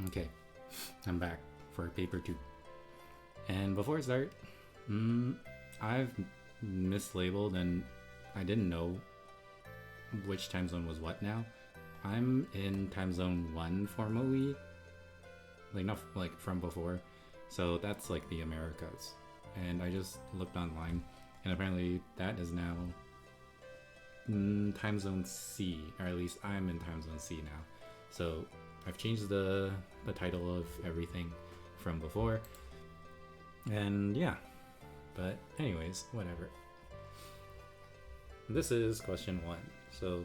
Okay, I'm back for paper 2. And before I start, I've mislabeled and I didn't know which time zone was what now. I'm in time zone 1 formally, like not like from before, so that's like the Americas. And I just looked online and apparently that is now time zone C, or at least I'm in time zone C now. So I've changed the title of everything from before, and yeah, but anyways, whatever. This is question 1. So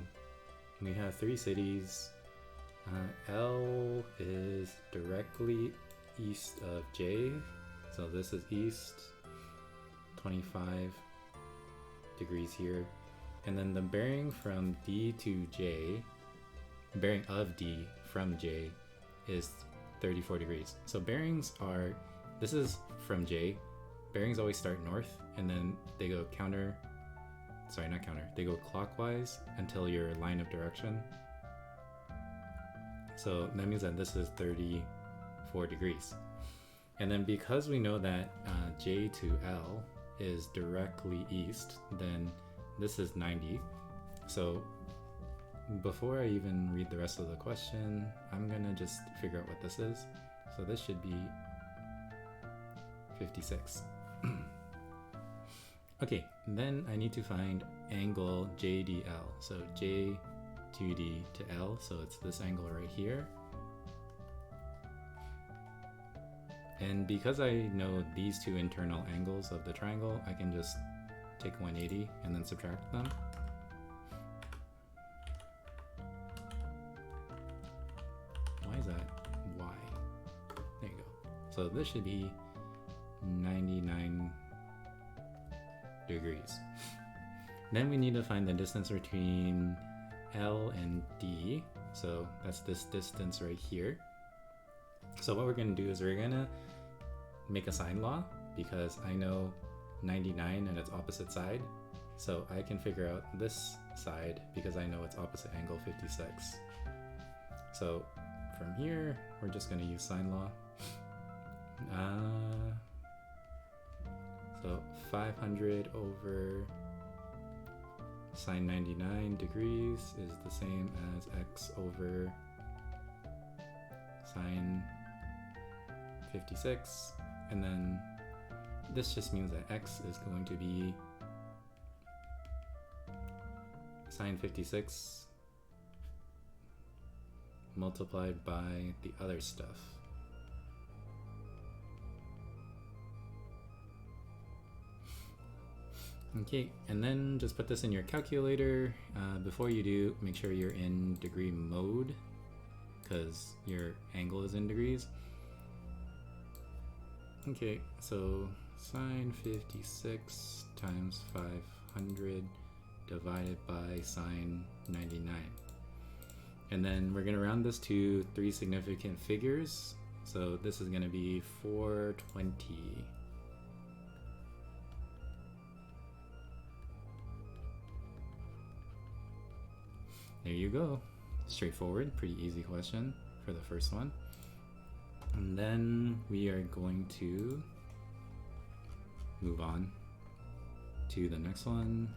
we have 3 cities. L is directly east of J, so this is east, 25 degrees here, and then the bearing from D to J, bearing of D from J is 34 degrees. So bearings are, this is from J, bearings always start north and then they go they go clockwise until your line of direction. So that means that this is 34 degrees. And then because we know that J to L is directly east, then this is 90. So before I even read the rest of the question, I'm gonna just figure out what this is. So this should be 56. Okay, then I need to find angle JDL. So J to D to L, so it's this angle right here. And because I know these two internal angles of the triangle, I can just take 180 and then subtract them. Why is that Y? There you go. So this should be 99 degrees. Then we need to find the distance between L and D. So that's this distance right here. So what we're going to do is we're going to make a sine law, because I know 99 and its opposite side. So I can figure out this side because I know its opposite angle, 56. So from here, we're just going to use sine law. So 500 over sine 99 degrees is the same as x over sine 56, and then this just means that x is going to be sine 56 multiplied by the other stuff. Okay, and then just put this in your calculator. Before you do, make sure you're in degree mode, because your angle is in degrees. Okay, so sine 56 times 500 divided by sine 99. And then we're going to round this to 3 significant figures. So this is going to be 420. There you go. Straightforward, pretty easy question for the first one. And then we are going to move on to the next one,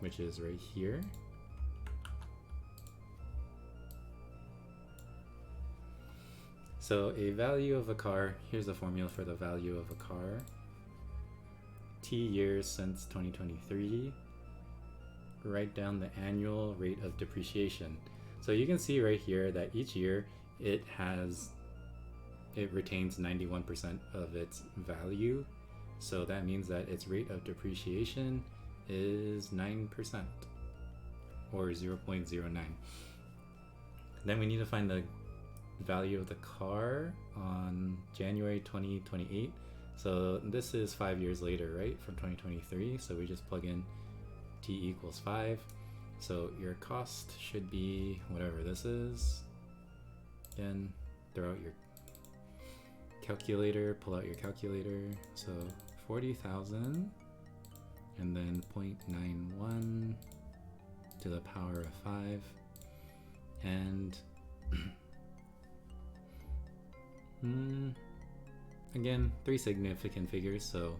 which is right here. So a value of a car, here's the formula for the value of a car. T years since 2023. Write down the annual rate of depreciation. So you can see right here that each year it retains 91% of its value. So that means that its rate of depreciation is 9%, or 0.09. Then we need to find the value of the car on January 2028. So this is 5 years later, right, from 2023. So we just plug in t equals 5. So your cost should be whatever this is. Again, throw out your calculator, pull out your calculator. So 40,000 and then 0.91 to the power of 5 And again, 3 significant figures, so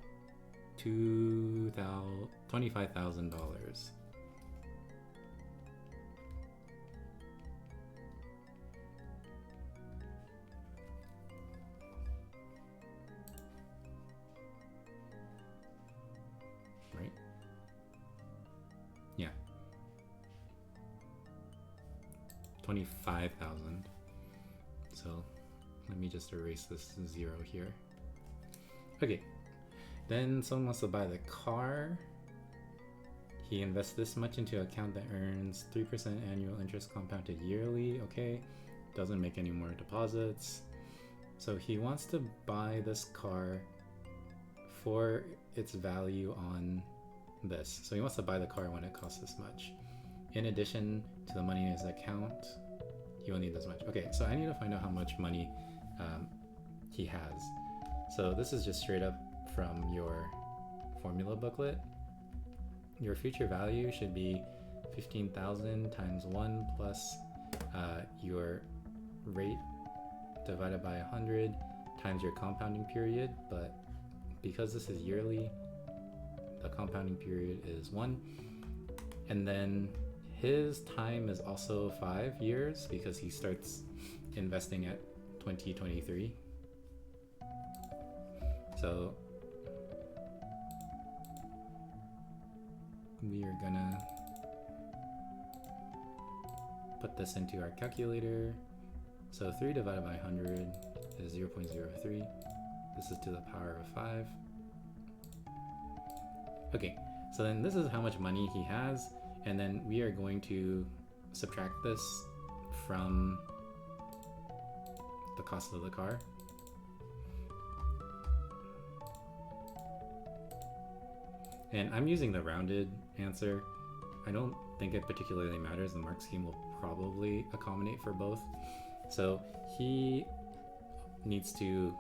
$25,000. Right? Yeah. 25,000. So let me just erase this 0 here. Okay. Then someone wants to buy the car. He invests this much into an account that earns 3% annual interest compounded yearly. Okay. Doesn't make any more deposits. So he wants to buy this car for its value on this. So he wants to buy the car when it costs this much. In addition to the money in his account, he will need this much. Okay, so I need to find out how much money he has. So this is just straight up from your formula booklet. Your future value should be 15,000 times 1 plus your rate divided by 100 times your compounding period. But because this is yearly, the compounding period is 1. And then his time is also 5 years because he starts investing at 2023. So we are gonna put this into our calculator. So 3 divided by 100 is 0.03. This is to the power of 5. Okay, so then this is how much money he has, and then we are going to subtract this from the cost of the car. And I'm using the rounded answer. I don't think it particularly matters. The mark scheme will probably accommodate for both. So he needs to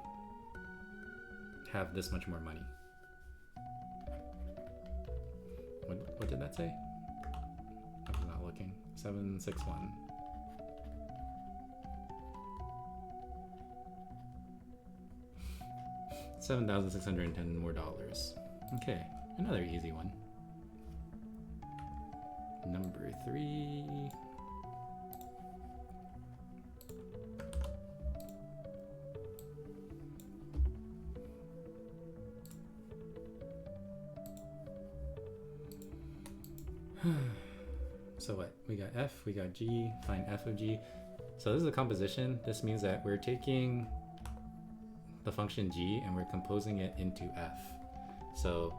have this much more money. What did that say? I was not looking. 761. $7,610 more dollars. Okay, another easy one. Number 3. So what? We got F, we got G, find F of G. So this is a composition. This means that we're taking the function G and we're composing it into F. So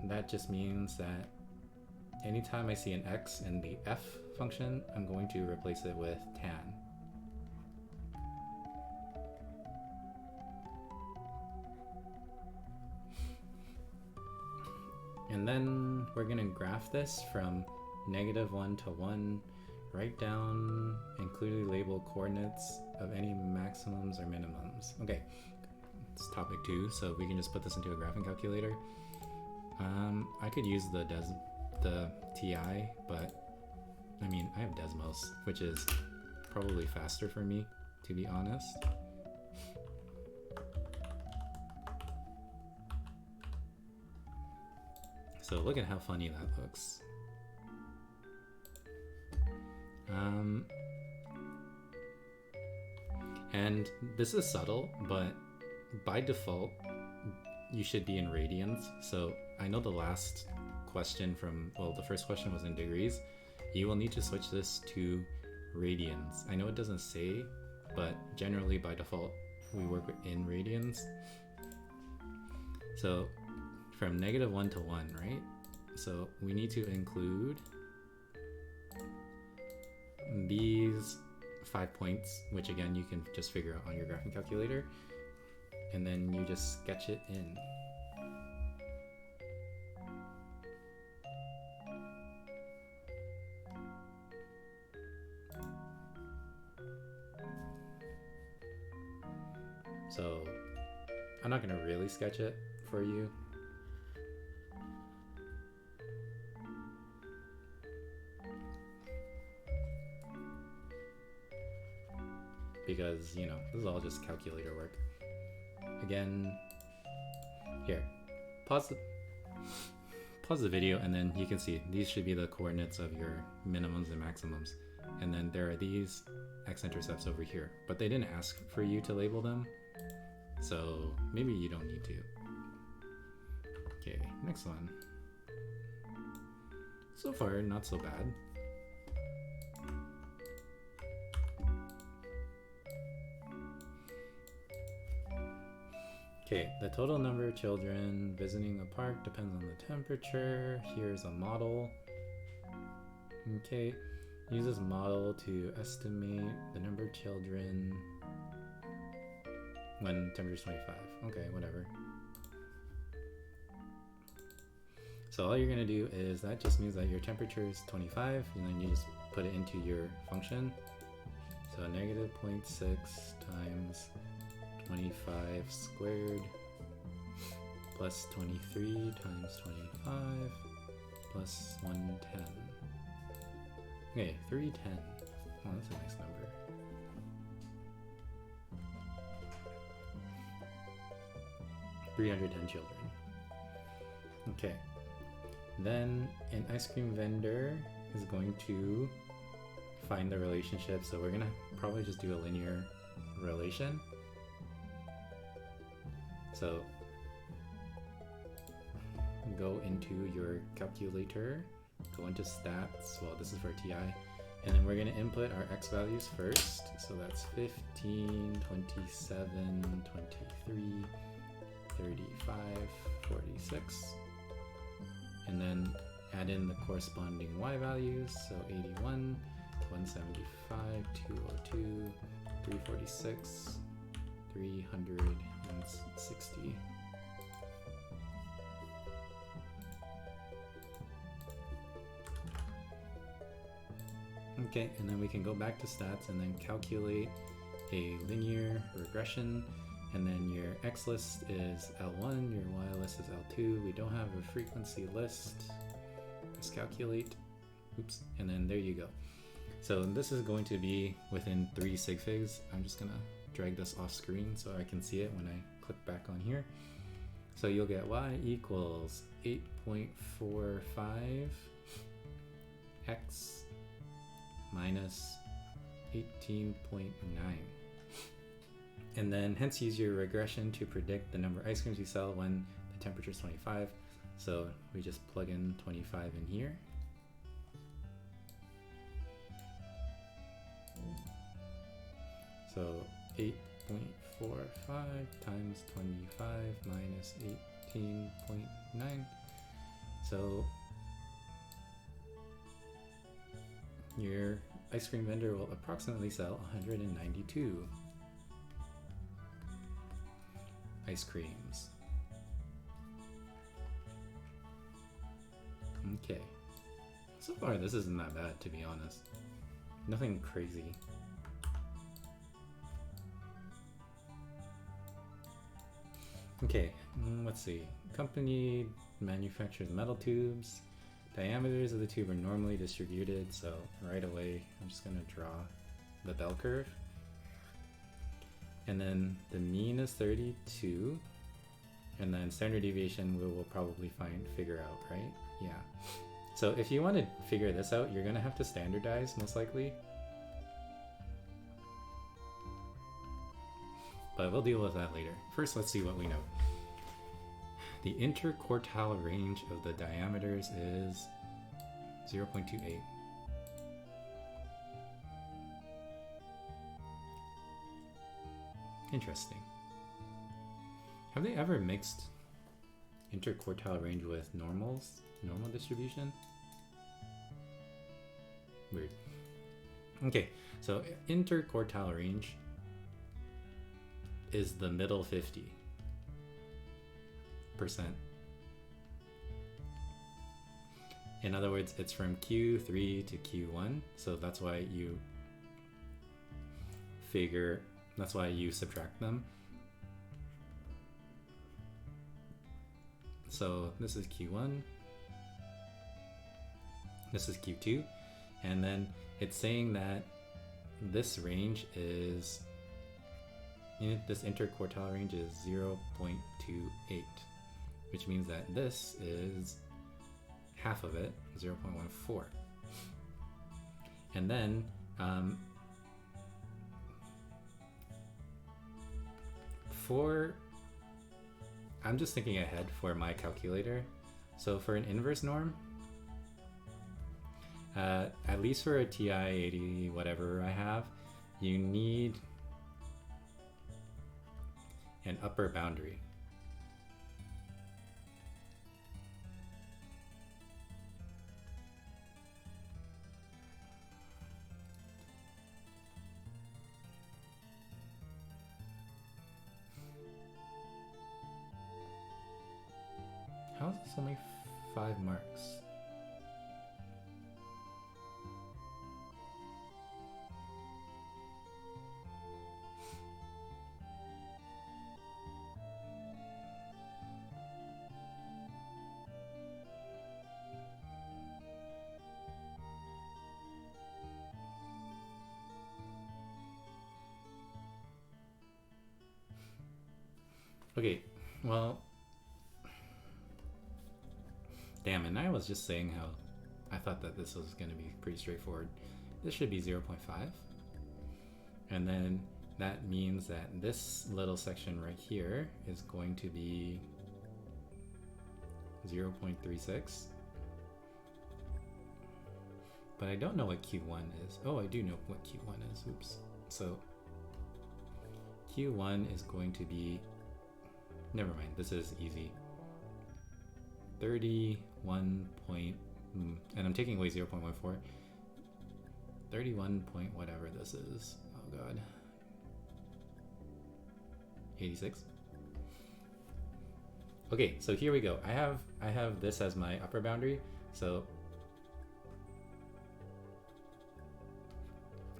that just means that anytime I see an X in the F function, I'm going to replace it with tan. And then we're going to graph this from -1 to 1, write down and clearly label coordinates of any maximums or minimums. Okay, it's topic 2, so we can just put this into a graphing calculator. I could use the TI, but I mean, I have Desmos, which is probably faster for me, to be honest. So look at how funny that looks. And this is subtle, but by default, you should be in radians. So I know the last question the first question was in degrees. You will need to switch this to radians. I know it doesn't say, but generally by default, we work in radians. So from -1 to 1, right? So we need to include these 5 points, which again, you can just figure out on your graphing calculator. And then you just sketch it in. So I'm not going to really sketch it for you. because, you know, this is all just calculator work. Again, here, pause the video, and then you can see these should be the coordinates of your minimums and maximums. And then there are these x-intercepts over here, but they didn't ask for you to label them, so maybe you don't need to. Okay, next one. So far, not so bad. Okay, the total number of children visiting a park depends on the temperature. Here's a model. Okay, uses model to estimate the number of children when temperature is 25. Okay, whatever. So all you're gonna do is, that just means that your temperature is 25, and then you just put it into your function. So negative 0.6 times 25 squared plus 23 times 25 plus 110. Okay, 310. Oh, that's a nice number. $310 children. Okay. Then an ice cream vendor is going to find the relationship. So we're gonna probably just do a linear relation. So go into your calculator, go into stats, well this is for TI, and then we're going to input our x values first. So that's 15, 27, 23, 35, 46, and then add in the corresponding y values, so 81, 175, 202, 346, 360. Okay, and then we can go back to stats and then calculate a linear regression, and then your x list is L1, your y list is L2. We don't have a frequency list. Let's calculate. Oops, and then there you go. So this is going to be within 3 sig figs. I'm just gonna drag this off screen so I can see it when I click back on here. So you'll get y equals 8.45 x minus 18.9. And then hence use your regression to predict the number of ice creams you sell when the temperature is 25. So we just plug in 25 in here. So 8.45 times 25 minus 18.9. So your ice cream vendor will approximately sell 192 ice creams. Okay. So far this isn't that bad, to be honest. Nothing crazy. Okay, let's see. Company manufactures metal tubes. Diameters of the tube are normally distributed, so right away I'm just gonna draw the bell curve. And then the mean is 32, and then standard deviation we will probably figure out, right? Yeah. So if you want to figure this out, you're gonna have to standardize most likely. But we'll deal with that later. First, let's see what we know. The interquartile range of the diameters is 0.28. Interesting. Have they ever mixed interquartile range with normal distribution? Weird. Okay, so interquartile range is the middle 50%. In other words, it's from Q3 to Q1, so that's why you subtract them. So this is Q1, this is Q2, and then it's saying that this range is this interquartile range is 0.28, which means that this is half of it, 0.14. And then I'm just thinking ahead for my calculator. So for an inverse norm, at least for a TI 80 whatever I have, you need an upper boundary. How is this only 5 marks? Okay, well, damn, and I was just saying how I thought that this was going to be pretty straightforward. This should be 0.5. And then that means that this little section right here is going to be 0.36. But I don't know what Q1 is. Oh, I do know what Q1 is. Oops. So Q1 is going to be, never mind, this is easy. 31 point, and I'm taking away 0.14. 31 point whatever this is. Oh god. 86. Okay, so here we go. I have this as my upper boundary. So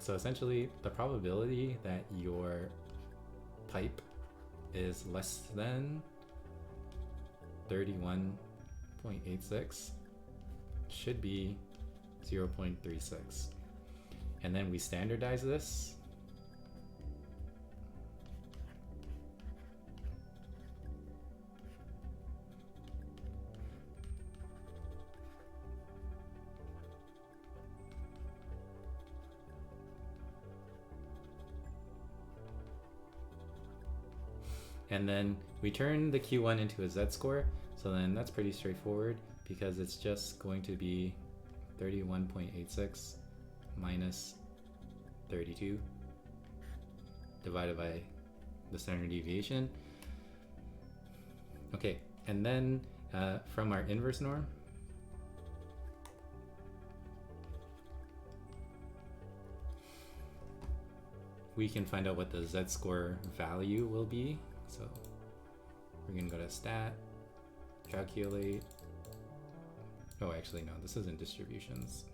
essentially the probability that your pipe is less than 31.86 should be 0.36. And then we standardize this. And then we turn the Q1 into a Z-score, so then that's pretty straightforward because it's just going to be 31.86 minus 32 divided by the standard deviation. Okay, and then from our inverse norm, we can find out what the Z-score value will be. So we're gonna go to stat, calculate. Oh, actually no, this isn't distributions.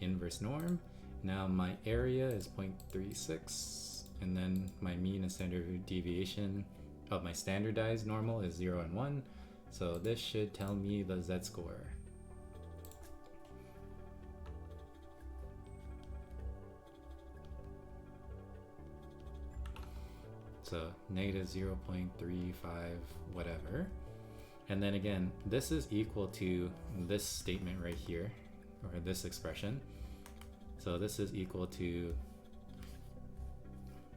Inverse norm. Now my area is 0.36, and then my mean and standard deviation of my standardized normal is 0 and 1. So this should tell me the Z-score. So negative 0.35 whatever. And then again, this is equal to this statement right here, or this expression. So this is equal to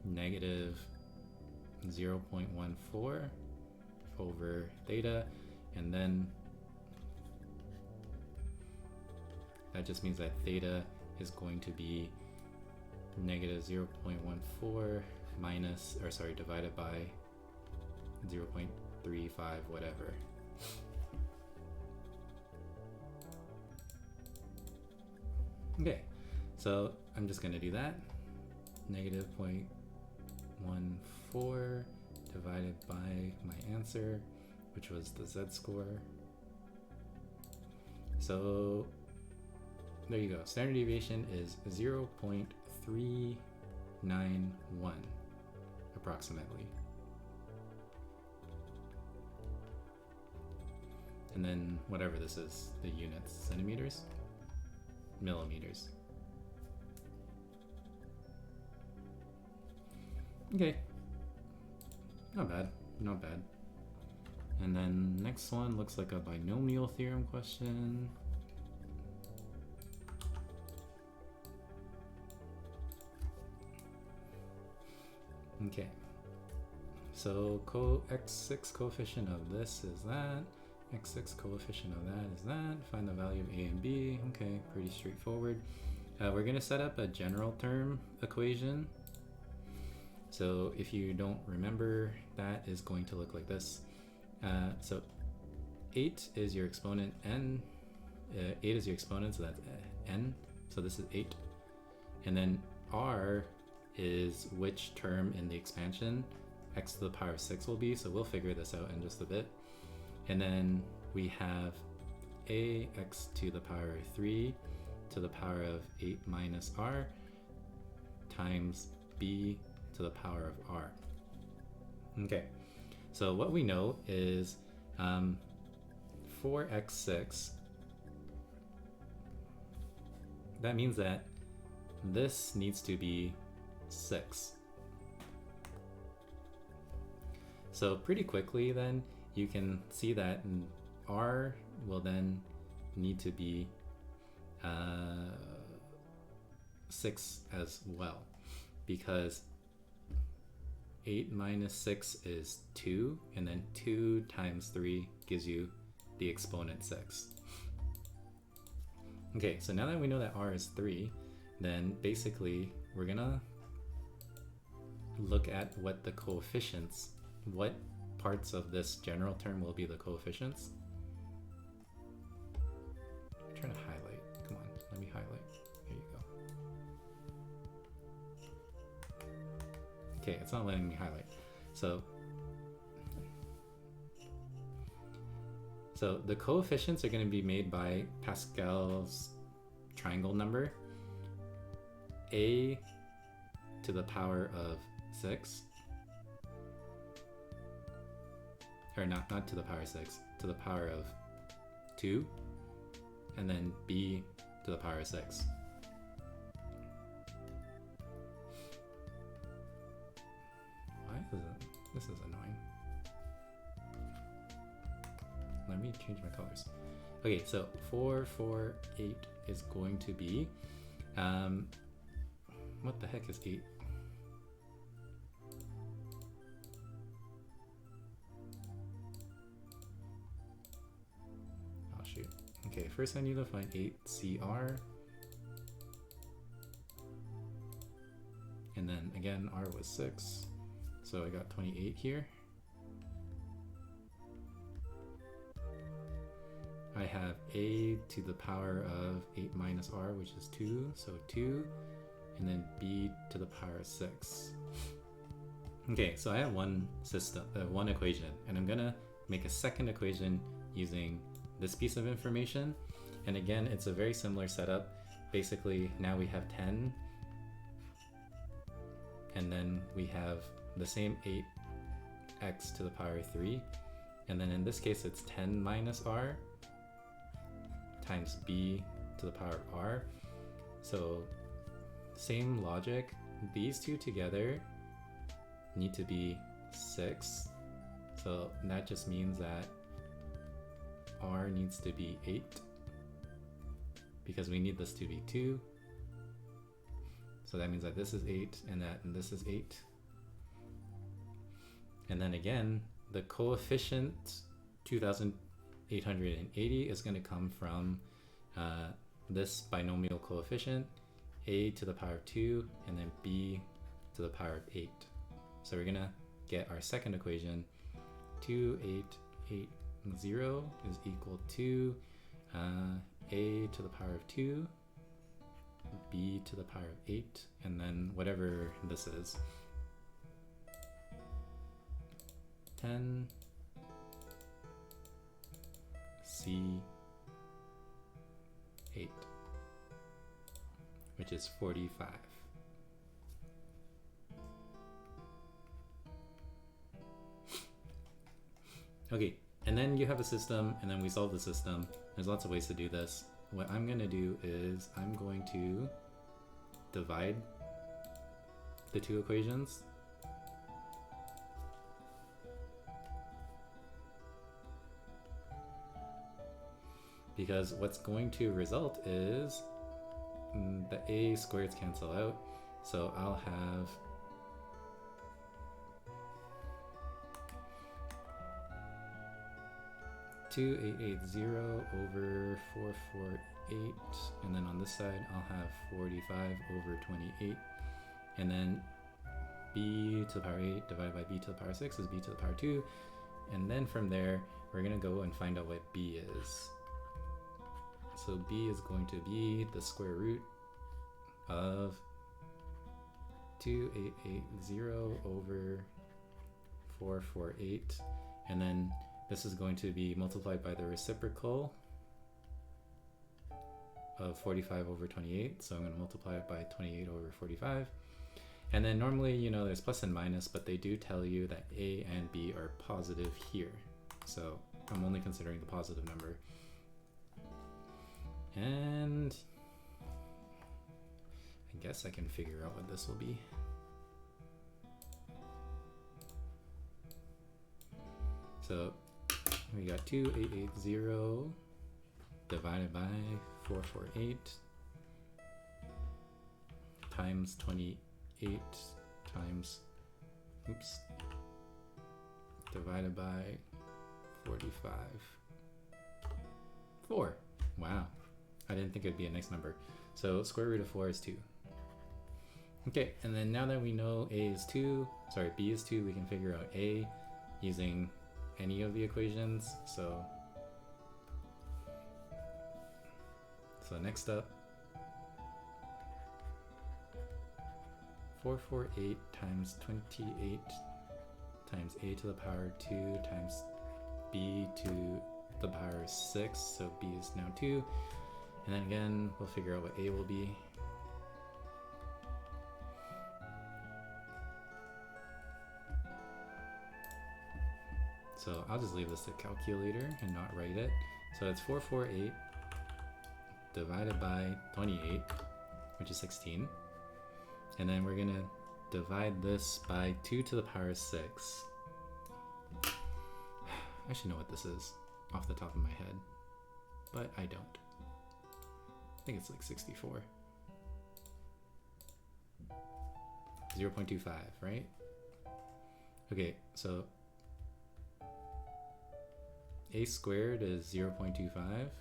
negative 0.14 over theta, and then that just means that theta is going to be negative 0.14 minus, or sorry, divided by 0.35 whatever. Okay, so I'm just gonna do that. Negative 0.14 divided by my answer, which was the Z-score. So there you go. Standard deviation is 0.391 approximately. And then whatever this is, the units, centimeters, millimeters. Okay. Not bad. Not bad. And then next one looks like a binomial theorem question. Okay. So x6 coefficient of this is that. X6 coefficient of that is that. Find the value of a and b. Okay, pretty straightforward. We're going to set up a general term equation. So if you don't remember, that is going to look like this. So 8 is your exponent n. 8 is your exponent, so that's n. So this is 8. And then r is which term in the expansion x to the power of 6 will be. So we'll figure this out in just a bit. And then we have a x to the power of 3 to the power of 8 minus r times b to the power of r. Okay, so what we know is for x6, that means that this needs to be 6. So pretty quickly then, you can see that r will then need to be 6 as well, because 8 minus 6 is 2, and then 2 times 3 gives you the exponent 6. Okay, so now that we know that r is 3, then basically we're gonna look at what the coefficients, what parts of this general term will be the coefficients. I'm trying to highlight. Come on, let me highlight. There you go. Okay, it's not letting me highlight. So the coefficients are going to be made by Pascal's triangle number. A to the power of 6. Or not to the power of 6, to the power of 2, and then b to the power of 6. Why is this is annoying. Let me change my colors. Okay, so 4, 4, 8 is going to be, what the heck is 8? Okay, first I need to find 8CR. And then again, R was 6. So I got 28 here. I have A to the power of 8 minus R, which is 2. So 2. And then B to the power of 6. Okay, so I have one system, one equation, and I'm gonna make a second equation using this piece of information. And again, it's a very similar setup. Basically, now we have 10, and then we have the same 8x to the power of 3, and then in this case it's 10 minus r times b to the power of r. So same logic, these two together need to be 6, so that just means that r needs to be 8, because we need this to be 2. So that means that this is 8 and this is 8. And then again, the coefficient 2880 is going to come from this binomial coefficient, a to the power of 2 and then b to the power of 8. So we're going to get our second equation, 2880 is equal to a to the power of 2, b to the power of 8, and then whatever this is, 10 c 8, which is 45. Okay, and then you have a system, and then we solve the system. There's lots of ways to do this. What I'm going to do is I'm going to divide the two equations because what's going to result is the a squareds cancel out. So I'll have (2880) over 448, and then on this side I'll have 45 over 28, and then b to the power 8 divided by b to the power 6 is b to the power 2, and then from there we're going to go and find out what b is. So b is going to be the square root of 2880 over 448, and then this is going to be multiplied by the reciprocal of 45 over 28, so I'm going to multiply it by 28 over 45. And then normally, you know, there's plus and minus, but they do tell you that a and b are positive here. So I'm only considering the positive number. And I guess I can figure out what this will be. So we got 2880 divided by 448 times 28 times, divided by 45. 4. Wow. I didn't think it'd be a nice number. So square root of 4 is 2. Okay, and then now that we know b is 2, we can figure out a using any of the equations. So next up, 448 times 28 times a to the power 2 times b to the power 6, so b is now 2, and then again we'll figure out what a will be. So I'll just leave this to calculator and not write it. So it's 448 divided by 28, which is 16. And then we're gonna divide this by 2 to the power 6. I should know what this is off the top of my head, but I don't. I think it's like 64. 0.25, right? Okay, so a squared is 0.25,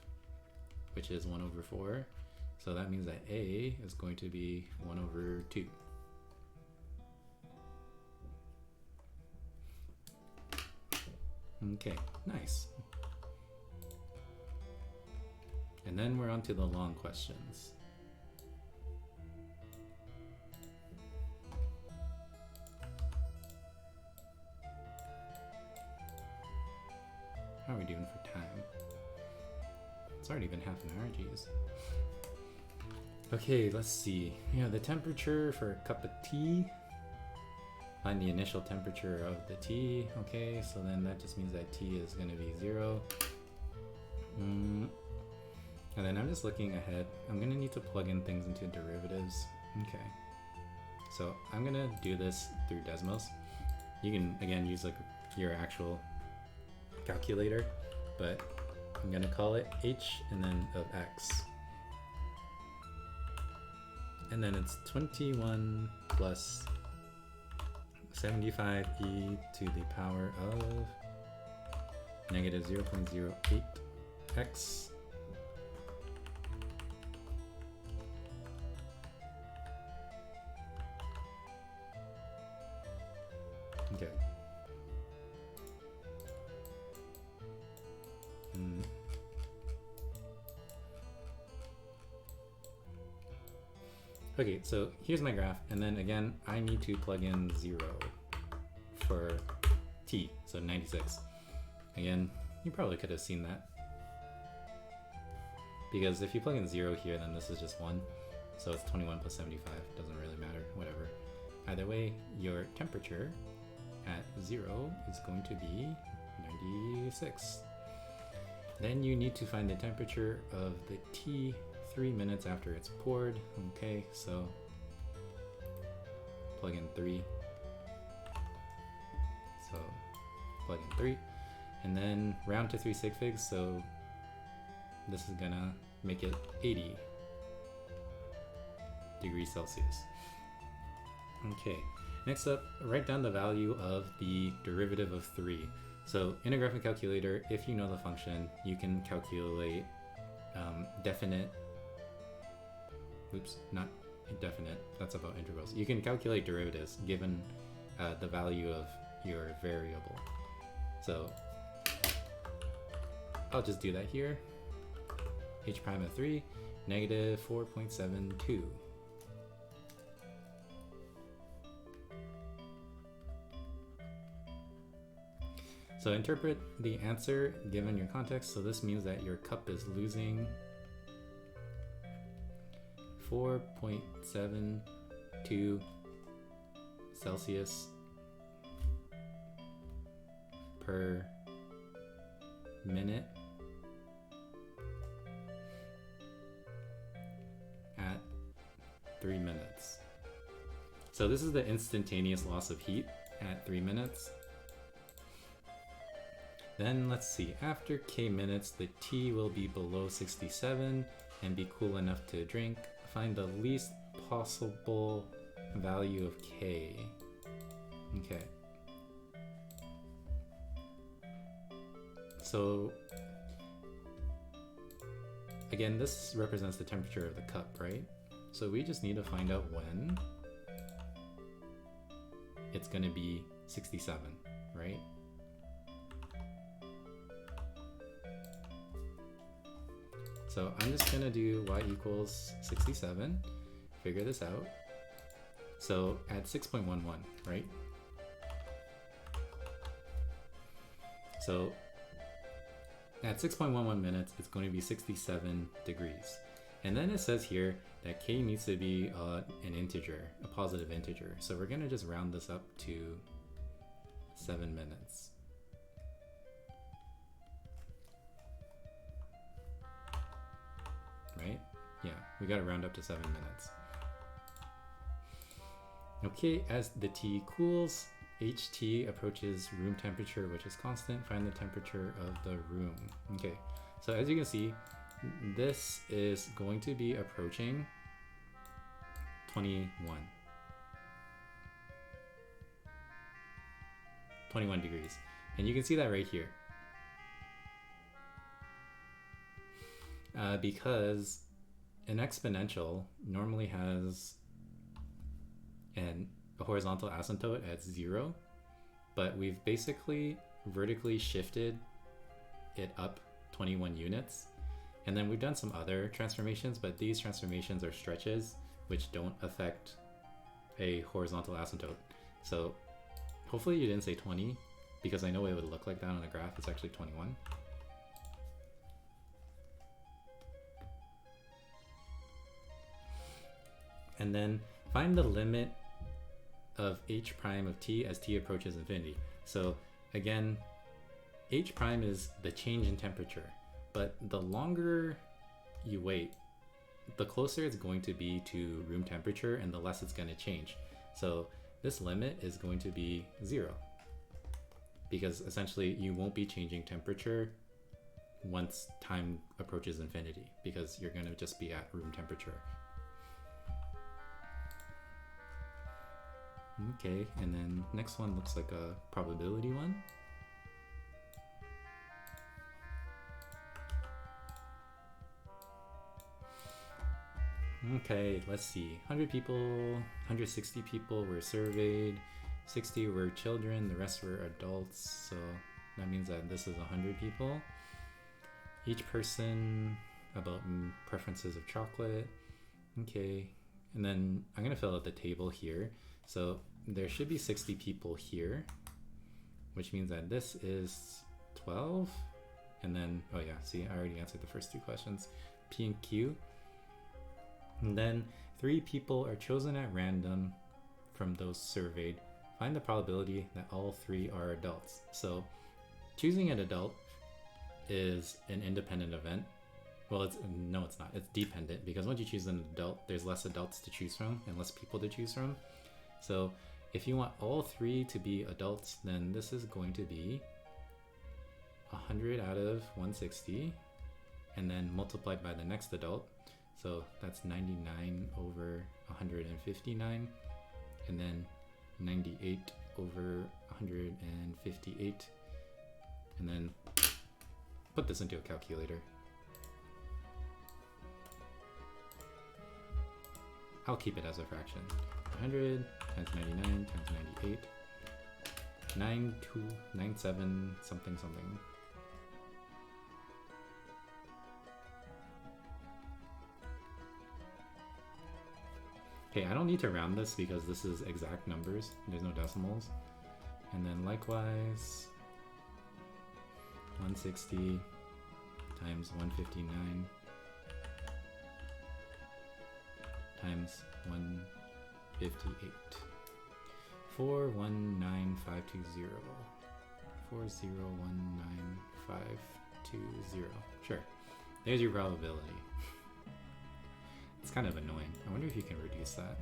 which is 1 over 4. So that means that a is going to be 1 over 2. Okay, nice. And then we're on to the long questions. How are we doing for time? It's already been half an hour, geez. Okay, let's see. Yeah, the temperature for a cup of tea. Find the initial temperature of the tea. Okay, so then that just means that T is going to be 0. And then I'm just looking ahead. I'm going to need to plug in things into derivatives. Okay. So I'm going to do this through Desmos. You can, again, use like your actual calculator, but I'm going to call it h and then of x. And then it's 21 plus 75e to the power of negative 0.08x okay. Okay, so here's my graph, and then again, I need to plug in 0 for t, so 96. Again, you probably could have seen that. Because if you plug in 0 here, then this is just 1. So it's 21 plus 75, doesn't really matter, whatever. Either way, your temperature at 0 is going to be 96. Then you need to find the temperature of the tea 3 minutes after it's poured. Okay, so plug in 3. So plug in 3, and then round to 3 sig figs. So this is gonna make it 80 degrees Celsius. Okay, next up, write down the value of the derivative of 3. So in a graphing calculator, if you know the function, you can calculate definite, oops, not indefinite, that's about integrals. You can calculate derivatives given the value of your variable. So I'll just do that here. H prime of 3, negative 4.72. So interpret the answer given your context. So this means that your cup is losing 4.72 Celsius per minute at 3 minutes. So this is the instantaneous loss of heat at 3 minutes. Then let's see, after k minutes, the T will be below 67 and be cool enough to drink. Find the least possible value of k. Okay. So again, this represents the temperature of the cup, right? So we just need to find out when it's gonna be 67, right? So I'm just gonna do y equals 67, figure this out. So at 6.11, right? So at 6.11 minutes, it's going to be 67 degrees. And then it says here that k needs to be an integer, a positive integer. So we're gonna just round this up to 7 minutes. Right? Yeah, we gotta round up to 7 minutes. Okay, as the T cools, HT approaches room temperature, which is constant. Find the temperature of the room. Okay, so as you can see, this is going to be approaching 21 degrees. And you can see that right here. Because an exponential normally has a horizontal asymptote at 0, but we've basically vertically shifted it up 21 units. And then we've done some other transformations, but these transformations are stretches which don't affect a horizontal asymptote. So hopefully you didn't say 20, because I know it would look like that on the graph. It's actually 21. And then find the limit of h prime of t as t approaches infinity. So again, h prime is the change in temperature, but the longer you wait, the closer it's going to be to room temperature and the less it's going to change. So this limit is going to be 0, because essentially you won't be changing temperature once time approaches infinity, because you're going to just be at room temperature. Okay, and then next one looks like a probability one. Okay, let's see. 100 people, 160 people were surveyed, 60 were children, the rest were adults, so that means that this is 100 people. Each person about preferences of chocolate. Okay, and then I'm gonna fill out the table here. So there should be 60 people here, which means that this is 12. And then, oh yeah, see, I already answered the first 2 questions. P and Q. And then 3 people are chosen at random from those surveyed. Find the probability that all 3 are adults. So choosing an adult is an independent event. Well, no, it's not. It's dependent, because once you choose an adult, there's less adults to choose from and less people to choose from. So if you want all 3 to be adults, then this is going to be 100 out of 160. and then multiplied by the next adult. So that's 99 over 159, and then 98 over 158, and then put this into a calculator. I'll keep it as a fraction. 100 times 99 times 98, 9297 something something. Okay, I don't need to round this because this is exact numbers. There's no decimals. And then likewise, 160 times 159 times 158. 419520. 4019520. Sure. There's your probability. It's kind of annoying. I wonder if you can reduce that.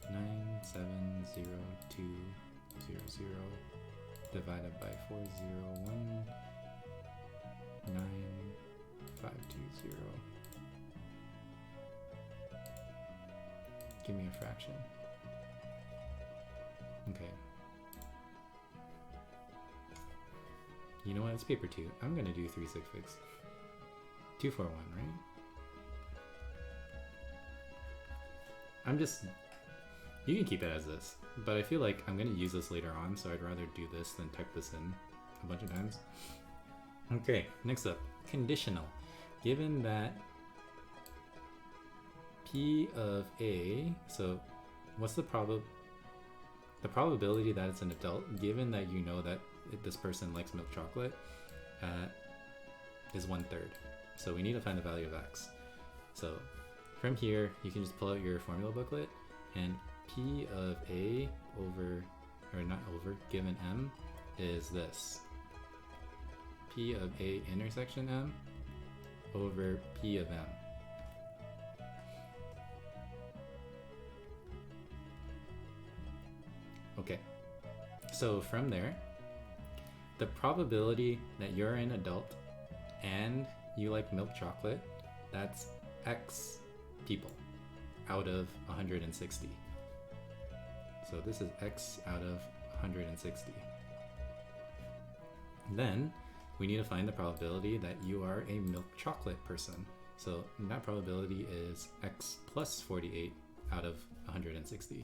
(970,200) divided by 4019520. Give me a fraction. Okay. You know what? It's paper 2. I'm gonna do 3 sig figs. 241, right? I'm just... You can keep it as this, but I feel like I'm gonna use this later on, so I'd rather do this than type this in a bunch of times. Okay, next up, conditional. Given that P of A, so what's the probability that it's an adult, given that you know that this person likes milk chocolate, is 1/3. So we need to find the value of x. So from here, you can just pull out your formula booklet, and P of A over, or not over, given M is this. P of A intersection M over P of M. Okay, so from there, the probability that you're an adult and you like milk chocolate, that's X people out of 160. So this is X out of 160. Then we need to find the probability that you are a milk chocolate person. So that probability is X plus 48 out of 160.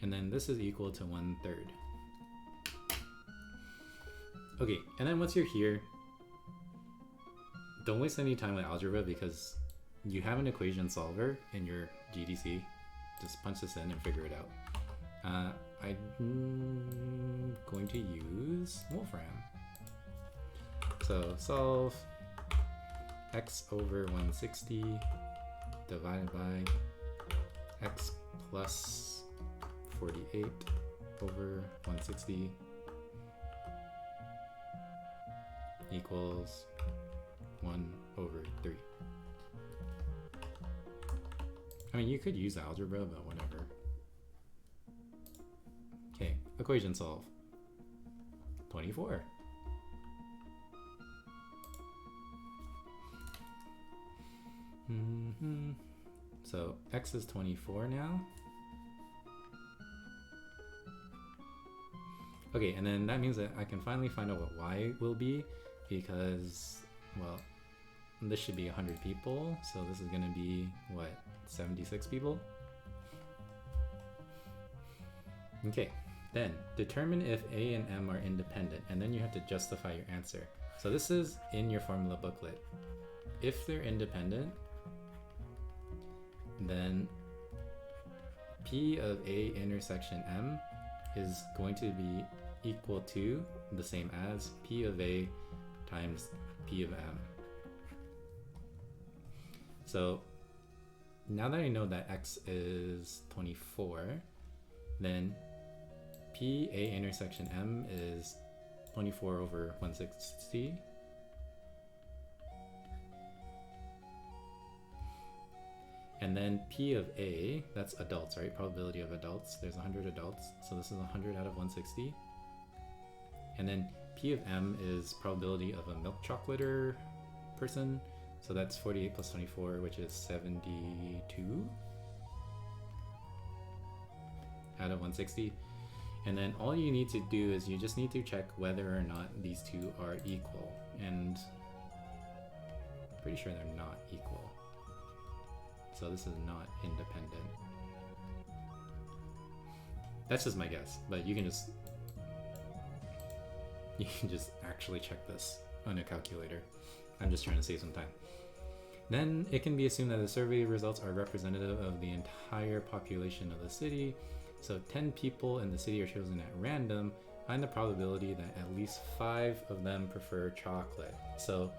And then this is equal to 1/3. Okay, and then once you're here, don't waste any time with algebra because you have an equation solver in your GDC. Just punch this in and figure it out. I'm going to use Wolfram. So solve x over 160 divided by x plus 48 over 160 equals 1/3. I mean, you could use algebra, but whatever. Okay, equation solve. 24. So x is 24 now. Okay, and then that means that I can finally find out what y will be, because, well, this should be 100 people, so this is going to be, what, 76 people? Okay, then determine if A and M are independent, and then you have to justify your answer. So this is in your formula booklet. If they're independent, then P of A intersection M is going to be equal to the same as P of A times P of M. So now that I know that x is 24, then P A intersection M is 24 over 160 And then P of A, that's adults, right? Probability of adults. There's 100 adults, so this is 100 out of 160. And then P of M is probability of a milk chocolater person. So that's 48 plus 24, which is 72 out of 160. And then all you need to do is you just need to check whether or not these two are equal. And I'm pretty sure they're not equal. So this is not independent. That's just my guess, but you can just actually check this on a calculator. I'm just trying to save some time. Then it can be assumed that the survey results are representative of the entire population of the city. So 10 people in the city are chosen at random. Find the probability that at least 5 of them prefer chocolate. So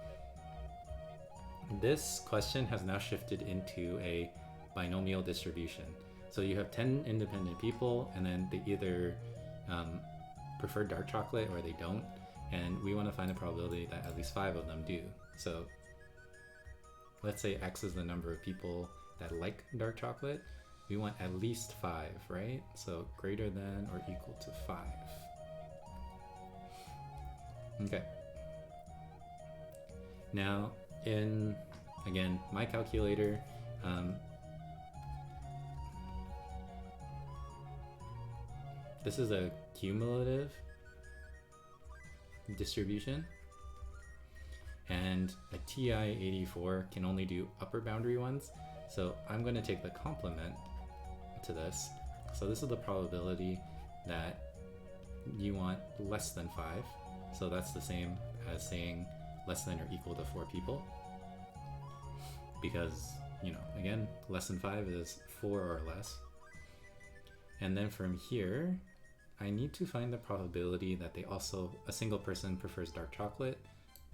this question has now shifted into a binomial distribution. So you have 10 independent people, and then they either prefer dark chocolate or they don't. And we want to find the probability that at least 5 of them do. So let's say X is the number of people that like dark chocolate. We want at least 5, right? So greater than or equal to 5. Okay. Now, in, again, my calculator, this is a cumulative distribution, and a TI-84 can only do upper boundary ones. So I'm going to take the complement to this. So this is the probability that you want less than 5. So that's the same as saying less than or equal to 4 people. Because, you know, again, less than 5 is 4 or less. And then from here, I need to find the probability that they also, a single person prefers dark chocolate,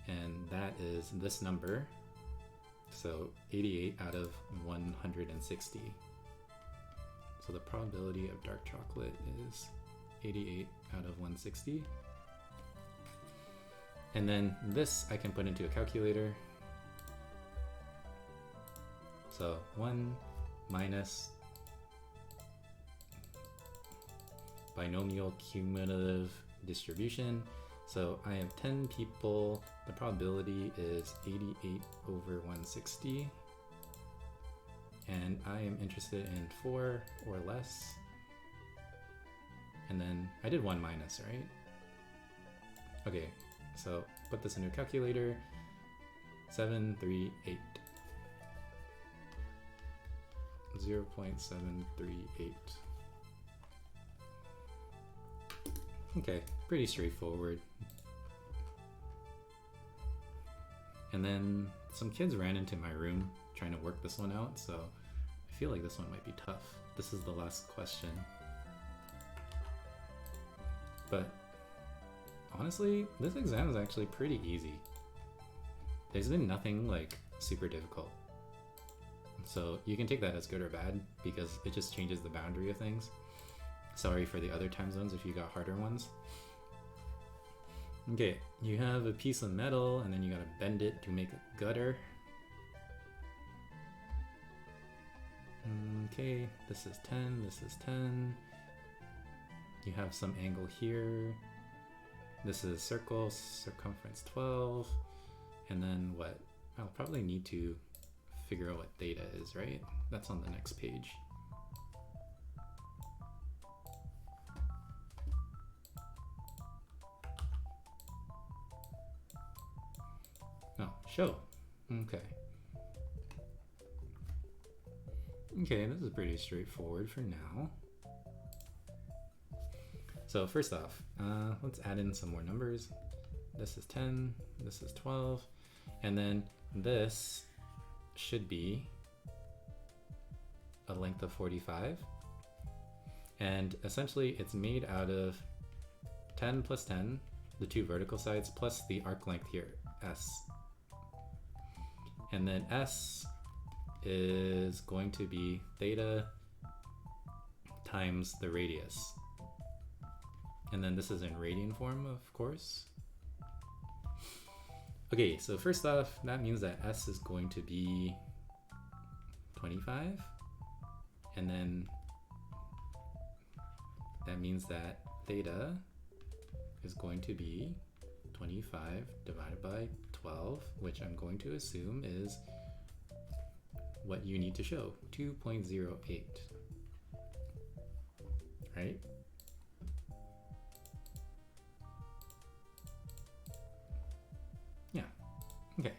and that is this number. So 88 out of 160. So the probability of dark chocolate is 88 out of 160. And then this I can put into a calculator. So 1 minus binomial cumulative distribution. So I have 10 people, the probability is 88 over 160. And I am interested in 4 or less. And then I did 1 minus, right? Okay, so put this into a calculator. 738. 0.738. Okay, pretty straightforward. And then some kids ran into my room trying to work this one out, so I feel like this one might be tough. This is the last question. But honestly, this exam is actually pretty easy. There's been nothing like super difficult. So you can take that as good or bad because it just changes the boundary of things. Sorry for the other time zones if you got harder ones. Okay, you have a piece of metal and then you gotta bend it to make a gutter. Okay, this is 10, this is 10. You have some angle here. This is circle, circumference 12. And then what? I'll probably need to figure out what theta is, right? That's on the next page. Oh, show. Okay. Okay, this is pretty straightforward for now. So first off, let's add in some more numbers. This is 10, this is 12, and then this should be a length of 45. And essentially it's made out of 10 plus 10, the two vertical sides, plus the arc length here, S. And then S is going to be theta times the radius. And then this is in radian form, of course. Okay, so first off, that means that S is going to be 25, and then that means that theta is going to be 25 divided by 12, which I'm going to assume is what you need to show, 2.08, right? Yeah, okay,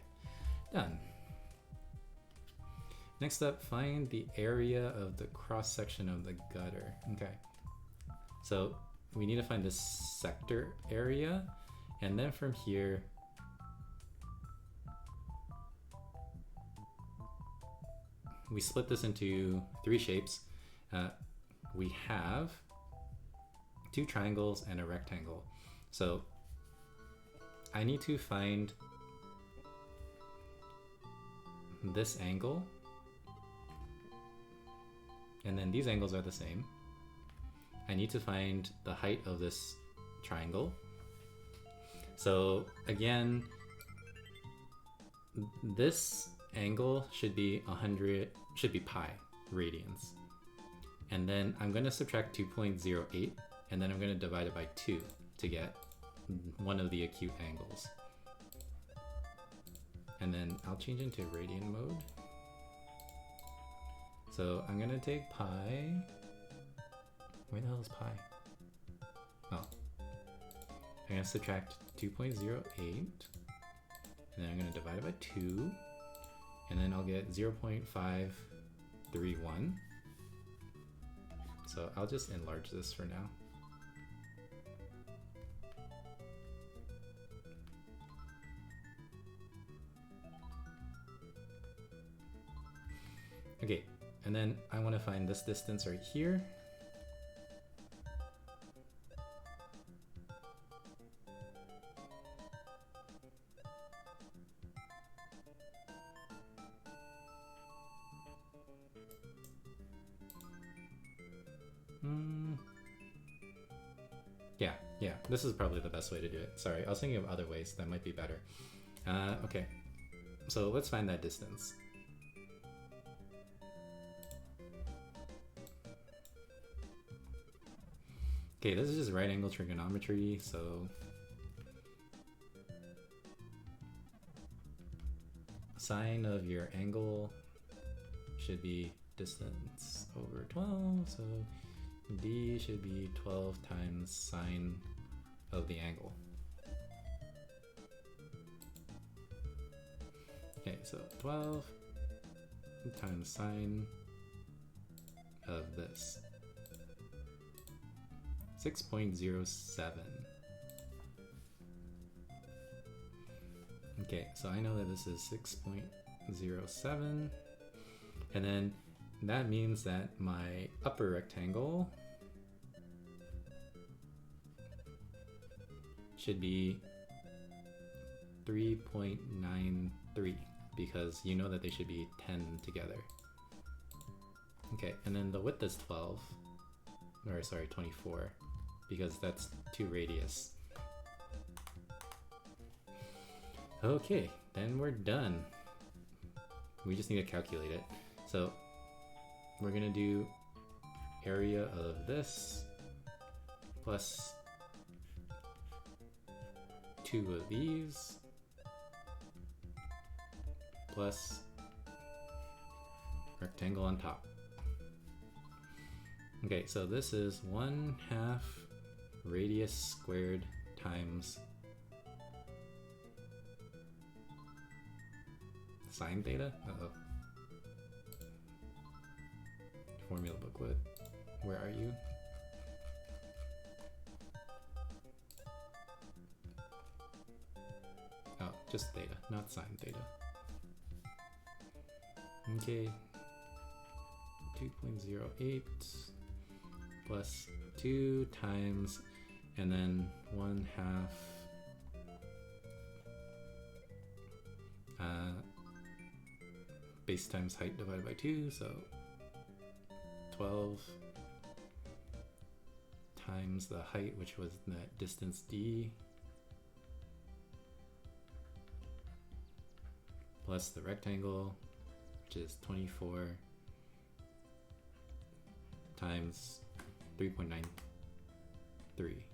done. Next up, find the area of the cross-section of the gutter. Okay, so we need to find the sector area, and then from here, we split this into 3 shapes. We have 2 triangles and a rectangle. So I need to find this angle, and then these angles are the same. I need to find the height of this triangle. So again, this angle should be pi radians. And then I'm going to subtract 2.08, and then I'm going to divide it by 2 to get one of the acute angles. And then I'll change into radian mode. So I'm going to take pi. Where the hell is pi? Oh. I'm going to subtract 2.08, and then I'm going to divide it by 2, and then I'll get 0.531. So I'll just enlarge this for now. Okay, and then I want to find this distance right here. Yeah, this is probably the best way to do it. Sorry, I was thinking of other ways that might be better. Okay, so let's find that distance. Okay, this is just right angle trigonometry, so sine of your angle should be distance over 12, so d should be 12 times sine of the angle. Okay, so 12 times sine of this. 6.07. Okay, so I know that this is 6.07, and then that means that my upper rectangle should be 3.93, because you know that they should be 10 together. Okay, and then the width is 12, or sorry, 24, because that's 2 radius. Okay, then we're done. We just need to calculate it. So we're gonna do area of this plus 2 of these plus rectangle on top. Okay, so this is 1/2 radius squared times sine theta? Uh-oh. Formula booklet, where are you? Oh, just theta, not sine theta. Okay, 2.08 plus 2 times, and then 1/2 base times height divided by 2, so 12 times the height, which was that distance d, plus the rectangle, which is 24 times 3.93.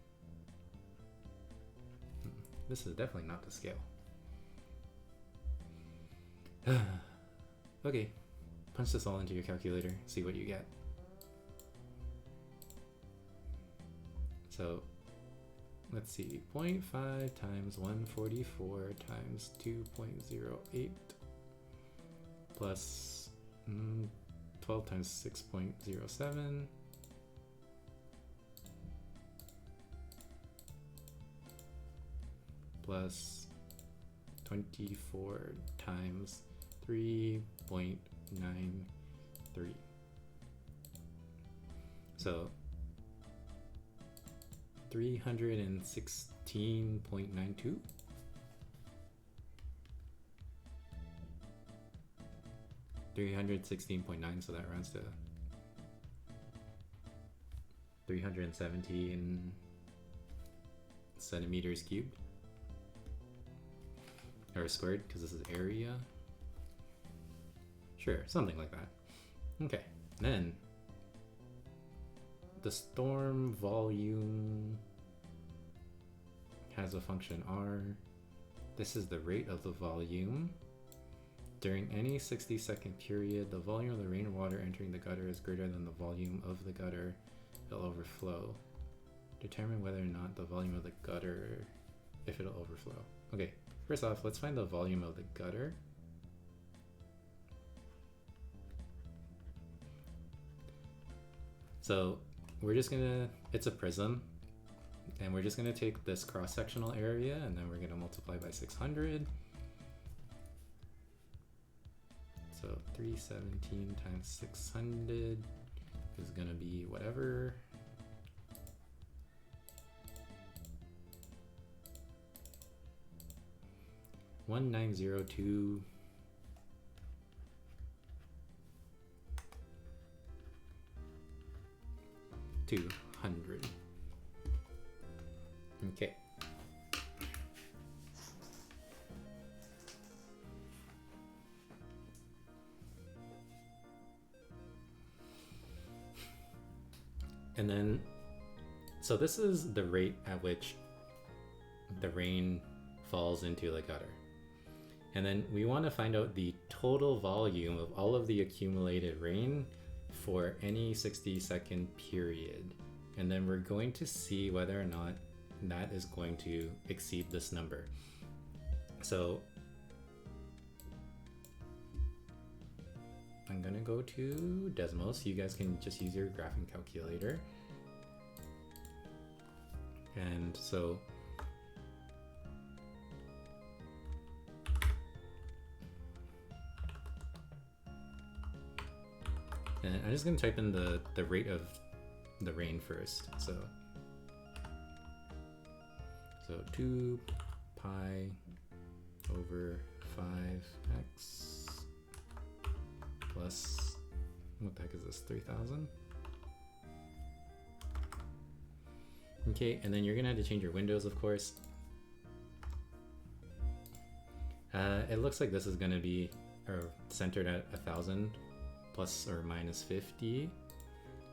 This is definitely not to scale. Okay, punch this all into your calculator, see what you get. So let's see, 0.5 times 144 times 2.08 plus 12 times 6.07 plus 24 times 3.93. So 316.92. $316.9, so that rounds to 317 centimeters cubed. Or squared, because this is area. Sure, something like that. Okay, then the storm volume has a function r. This is the rate of the volume. During any 60-second period, the volume of the rainwater entering the gutter is greater than the volume of the gutter. It'll overflow. Determine whether or not the volume of the gutter, if it'll overflow. Okay, first off, let's find the volume of the gutter. So we're just gonna, it's a prism, and we're just gonna take this cross-sectional area and then we're gonna multiply by 600. So 317 times 600 is gonna be whatever. $1902 200. Okay. And then, so this is the rate at which the rain falls into the gutter. And then we want to find out the total volume of all of the accumulated rain for any 60-second period. And then we're going to see whether or not that is going to exceed this number. So I'm gonna go to Desmos, so you guys can just use your graphing calculator. And so and I'm just gonna type in the rate of the rain first. So 2 pi over 5x plus, what the heck is this, 3,000? Okay, and then you're gonna have to change your windows, of course. It looks like this is gonna be centered at 1,000 plus or minus 50.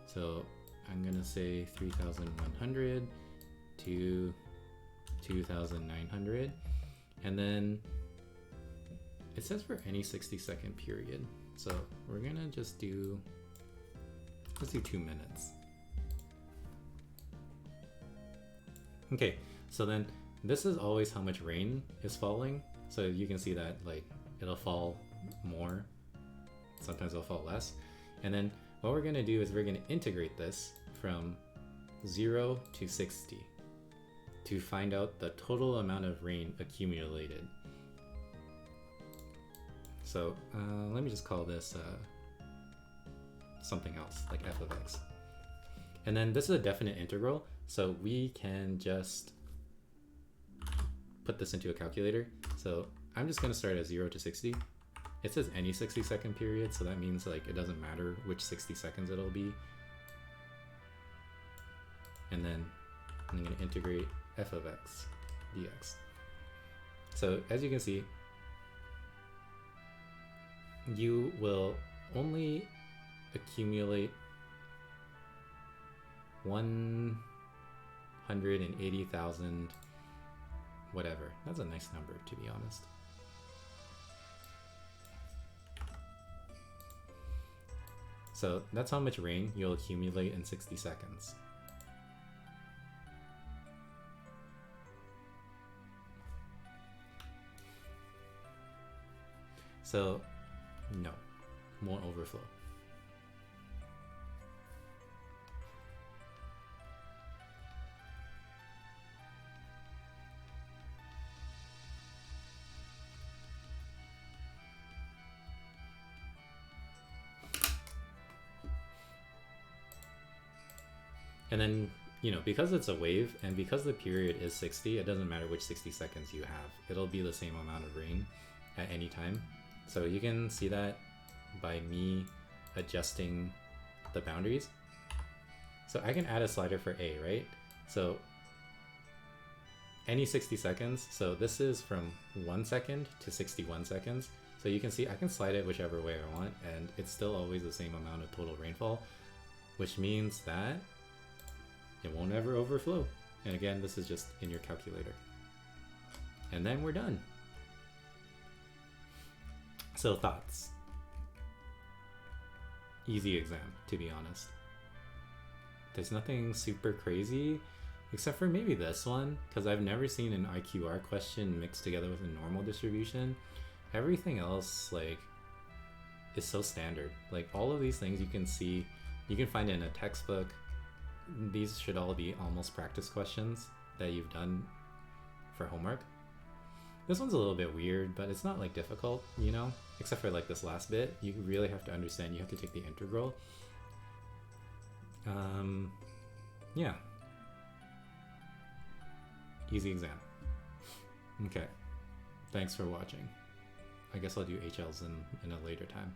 So I'm gonna say 3,100 to 2,900, and then it says for any 60-second period. So we're gonna just do, let's do 2 minutes. Okay, so then this is always how much rain is falling. So you can see that like it'll fall more, sometimes it'll fall less. And then what we're gonna do is we're gonna integrate this from 0 to 60 to find out the total amount of rain accumulated. So let me just call this something else, like f of x. And then this is a definite integral, so we can just put this into a calculator. So I'm just gonna start at 0 to 60. It says any 60-second period, so that means like it doesn't matter which 60 seconds it'll be. And then I'm gonna integrate f of x dx. So as you can see, you will only accumulate 180,000 whatever. That's a nice number, to be honest. So that's how much rain you'll accumulate in 60 seconds. So, no, won't overflow. And then, you know, because it's a wave and because the period is 60, it doesn't matter which 60 seconds you have. It'll be the same amount of rain at any time. So you can see that by me adjusting the boundaries. So I can add a slider for A, right? So any 60 seconds. So this is from 1 second to 61 seconds. So you can see I can slide it whichever way I want, and it's still always the same amount of total rainfall, which means that it won't ever overflow. And again, this is just in your calculator. And then we're done. So thoughts. Easy exam, to be honest. There's nothing super crazy, except for maybe this one, because I've never seen an IQR question mixed together with a normal distribution. Everything else, like, is so standard. Like, all of these things you can see, you can find in a textbook. These should all be almost practice questions that you've done for homework. This one's a little bit weird, but it's not like difficult, you know? Except for like this last bit, you really have to understand, you have to take the integral. Yeah. Easy exam. Okay. Thanks for watching. I guess I'll do HLs in a later time.